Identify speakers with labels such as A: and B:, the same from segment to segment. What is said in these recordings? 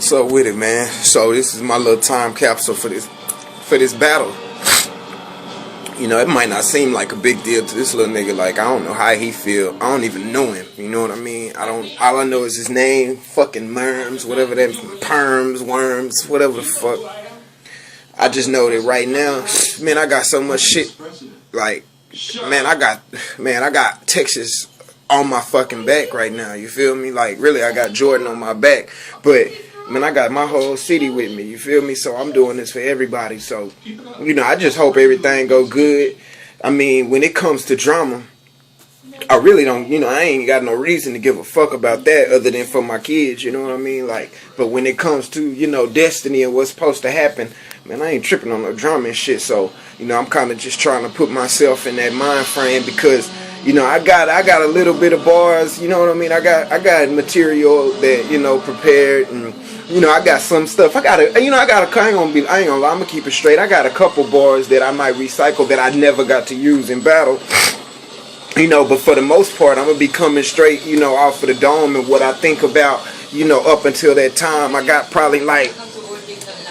A: What's up with it, man? So this is my little time capsule for this battle. You know, it might not seem like a big deal to this little nigga. Like, I don't know how he feel. I don't even know him. You know what I mean? All I know is his name, fucking Merms, whatever that, Perms, Worms, whatever the fuck. I just know that right now, man, I got so much shit. Like, man, I got Texas on my fucking back right now. You feel me? Like, really, I got Jordan on my back. But man, I got my whole city with me, you feel me? So I'm doing this for everybody. So, you know, I just hope everything go good. I mean, when it comes to drama, I really don't, you know, I ain't got no reason to give a fuck about that other than for my kids, you know what I mean? Like, but when it comes to, you know, destiny and what's supposed to happen, man, I ain't tripping on no drama and shit. So, you know, I'm kind of just trying to put myself in that mind frame because, you know, I got a little bit of bars, you know what I mean? I got material that, you know, prepared, and you know, I got some stuff. I ain't gonna lie, I'm gonna keep it straight. I got a couple bars that I might recycle that I never got to use in battle. You know, but for the most part, I'm gonna be coming straight, you know, off of the dome and what I think about, you know, up until that time. I got probably like,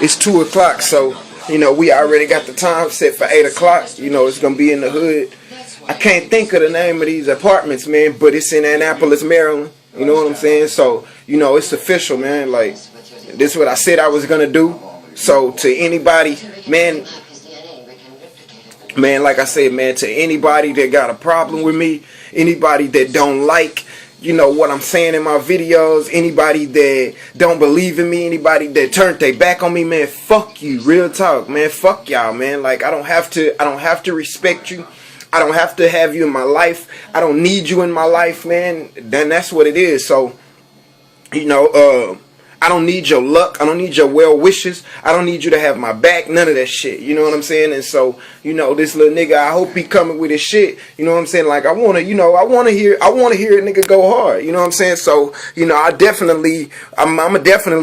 A: it's 2 o'clock, so, you know, we already got the time set for 8 o'clock. You know, it's gonna be in the hood. I can't think of the name of these apartments, man, but it's in Annapolis, Maryland. You know what I'm saying? So, you know, it's official, man. Like, this is what I said I was gonna do. So to anybody, man, like I said, man, to anybody that got a problem with me, anybody that don't like, you know, what I'm saying in my videos, anybody that don't believe in me, anybody that turned their back on me, man, fuck you. Real talk, man. Fuck y'all, man. Like, I don't have to respect you. I don't have to have you in my life. I don't need you in my life, man. Then that's what it is. So, you know, I don't need your luck. I don't need your well wishes. I don't need you to have my back. None of that shit. You know what I'm saying? And so, you know, this little nigga, I hope he coming with his shit. You know what I'm saying? Like, I wanna hear a nigga go hard. You know what I'm saying? So, you know, I'ma definitely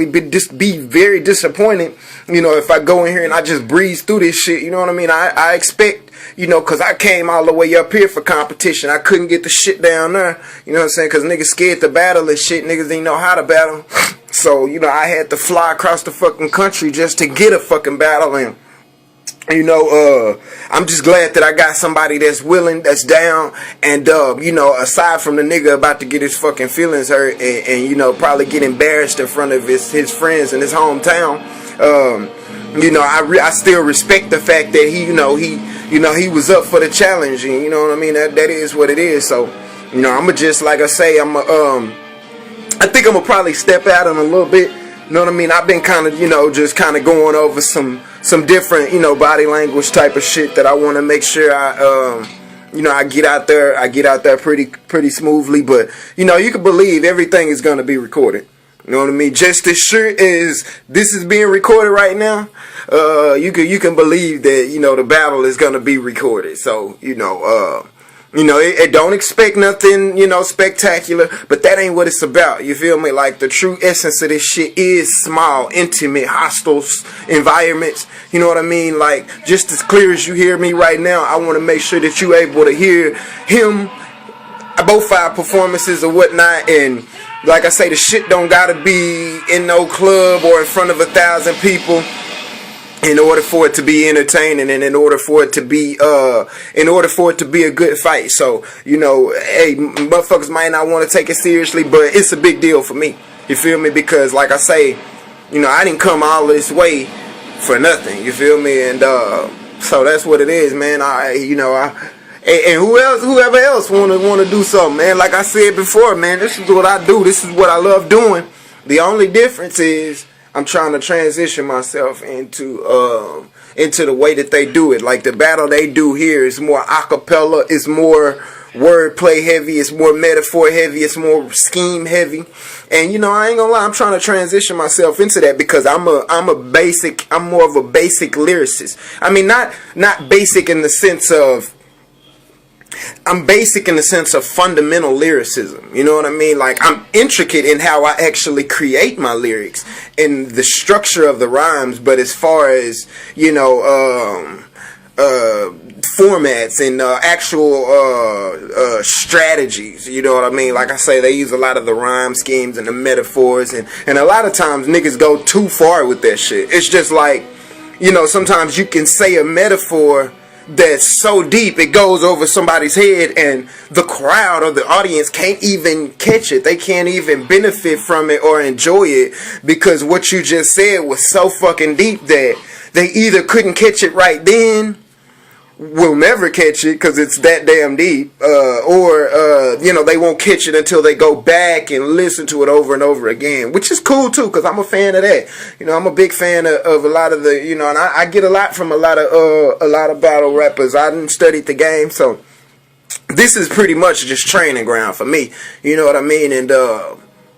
A: be very disappointed, you know, if I go in here and I just breeze through this shit. You know what I mean? I expect, you know, because I came all the way up here for competition. I couldn't get the shit down there. You know what I'm saying? Because niggas scared to battle and shit. Niggas didn't know how to battle. So, you know, I had to fly across the fucking country just to get a fucking battle. And, you know, I'm just glad that I got somebody that's willing, that's down. And, you know, aside from the nigga about to get his fucking feelings hurt and you know, probably get embarrassed in front of his friends in his hometown, you know, I still respect the fact that he was up for the challenge, and you know what I mean. That is what it is. So, you know, I'ma just, like I say, I think I'ma probably step out in a little bit. You know what I mean. I've been kind of, you know, just kind of going over some different, you know, body language type of shit that I want to make sure you know, I get out there pretty smoothly. But you know, you can believe everything is gonna be recorded. You know what I mean? Just as sure as this is being recorded right now, you can believe that, you know, the battle is gonna be recorded. So, you know, it don't expect nothing, you know, spectacular, but that ain't what it's about. You feel me? Like, the true essence of this shit is small, intimate, hostile environments. You know what I mean? Like, just as clear as you hear me right now, I want to make sure that you able to hear him, both 5 performances or whatnot. And like I say, the shit don't gotta be in no club or in front of 1,000 people in order for it to be entertaining, and in order for it to be a good fight. So, you know, hey, motherfuckers might not want to take it seriously, but it's a big deal for me. You feel me? Because like I say, you know, I didn't come all this way for nothing. You feel me? And so that's what it is, man. And whoever else wanna do something, man. Like I said before, man, this is what I do. This is what I love doing. The only difference is I'm trying to transition myself into the way that they do it. Like, the battle they do here is more acapella, it's more wordplay heavy, it's more metaphor heavy, it's more scheme heavy. And you know, I ain't gonna lie, I'm trying to transition myself into that because I'm more of a basic lyricist. I mean, not basic in the sense of, I'm basic in the sense of fundamental lyricism. You know what I mean? Like, I'm intricate in how I actually create my lyrics and the structure of the rhymes. But as far as, you know, formats and actual strategies, you know what I mean? Like I say, they use a lot of the rhyme schemes and the metaphors, and a lot of times niggas go too far with that shit. It's just like, you know, sometimes you can say a metaphor that's so deep it goes over somebody's head, and the crowd or the audience can't even catch it. They can't even benefit from it or enjoy it, because what you just said was so fucking deep that they either couldn't catch it right then, will never catch it because it's that damn deep, or you know, they won't catch it until they go back and listen to it over and over again, which is cool too, because I'm a fan of that. You know, I'm a big fan of a lot of the, you know, and I get a lot from a lot of battle rappers. I didn't study the game, so this is pretty much just training ground for me, you know what I mean? And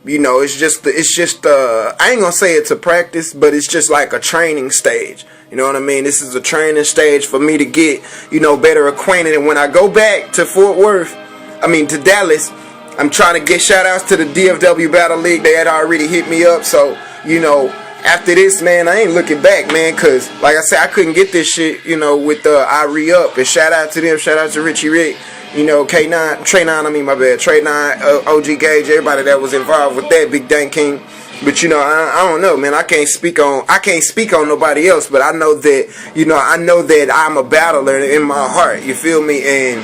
A: you know, it's just I ain't gonna say it's a practice, but it's just like a training stage. You know what I mean? This is a training stage for me to get, you know, better acquainted. And when I go back to to Dallas, I'm trying to get shout outs to the DFW Battle League. They had already hit me up. So, you know, after this, man, I ain't looking back, man, because like I said, I couldn't get this shit, you know, with I re-up. And shout out to them, shout out to Richie Rick, you know, K9, Trey 9, Trey 9, OG Gage, everybody that was involved with that, Big Dan King. But you know, I don't know, man. I can't speak on nobody else, but I know that, you know, I know that I'm a battler in my heart. You feel me? And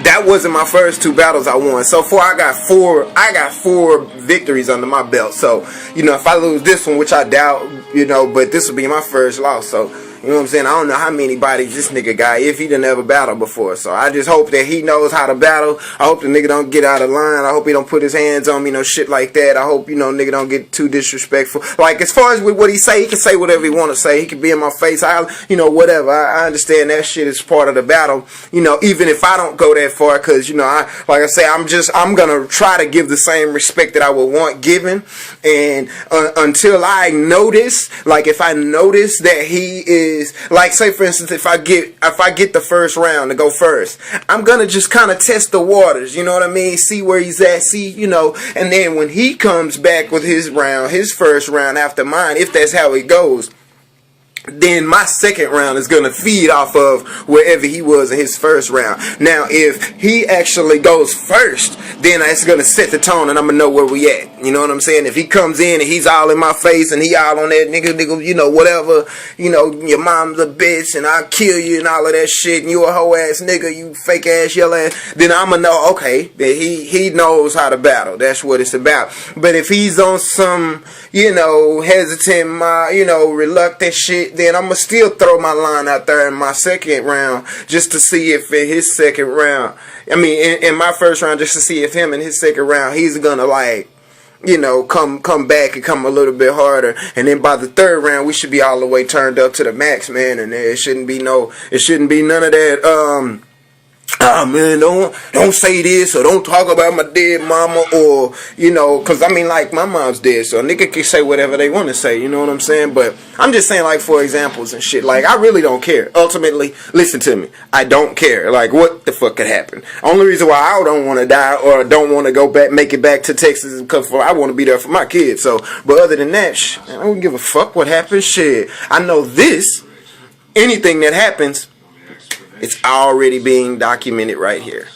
A: that wasn't my first 2 battles I won. So far, I got four victories under my belt. So, you know, if I lose this one, which I doubt, you know, but this will be my first loss. So, you know what I'm saying? I don't know how many bodies this nigga got, if he done ever battled before. So I just hope that he knows how to battle. I hope the nigga don't get out of line. I hope he don't put his hands on me, no shit like that. I hope, you know, nigga don't get too disrespectful. Like, as far as with what he say, he can say whatever he want to say. He can be in my face. You know, whatever. I understand that shit is part of the battle. You know, even if I don't go that far, because, you know, like I say, I'm going to try to give the same respect that I would want given. And until I notice, like, if I notice that he is, like, say for instance, if I get the first round to go first, I'm gonna just kind of test the waters, you know what I mean? See where he's at, see, you know, and then when he comes back with his first round after mine, if that's how it goes, then my second round is going to feed off of wherever he was in his first round. Now, if he actually goes first, then it's going to set the tone and I'm going to know where we at. You know what I'm saying? If he comes in and he's all in my face and he all on that nigga, you know, whatever, you know, your mom's a bitch and I'll kill you and all of that shit and you a hoe ass nigga, you fake ass yellow ass, then I'm going to know, okay, that he knows how to battle. That's what it's about. But if he's on some, you know, hesitant, you know, reluctant shit, then I'm going to still throw my line out there in my second round just to see if in his second round, I mean, in my first round, just to see if him in his second round, he's going to, like, you know, come back and come a little bit harder. And then by the third round, we should be all the way turned up to the max, man. And it shouldn't be none of that, oh man, don't say this or don't talk about my dead mama, or, you know, because I mean, like, my mom's dead, so a nigga can say whatever they want to say, you know what I'm saying? But I'm just saying, like, for examples and shit, like, I really don't care. Ultimately, listen to me, I don't care. Like, what the fuck could happen? Only reason why I don't want to die or don't want to go back, make it back to Texas, is because I want to be there for my kids. So, but other than that, I don't give a fuck what happens. Shit, I know this. Anything that happens, it's already being documented right here.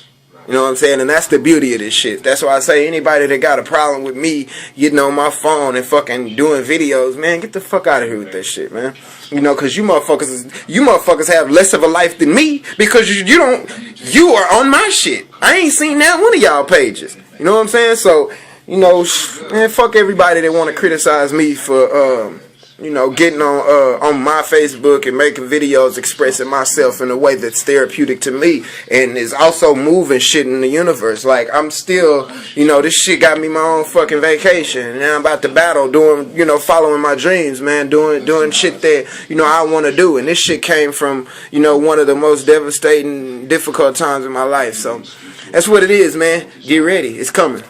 A: You know what I'm saying? And that's the beauty of this shit. That's why I say anybody that got a problem with me getting on my phone and fucking doing videos, man, get the fuck out of here with that shit, man. You know, because you motherfuckers have less of a life than me because you are on my shit. I ain't seen that one of y'all pages. You know what I'm saying? So, you know, man, fuck everybody that want to criticize me for, you know, getting on my Facebook and making videos expressing myself in a way that's therapeutic to me and is also moving shit in the universe. Like, I'm still, you know, this shit got me my own fucking vacation. And now I'm about to battle, doing, you know, following my dreams, man, doing shit that, you know, I want to do. And this shit came from, you know, one of the most devastating, difficult times in my life. So that's what it is, man. Get ready. It's coming.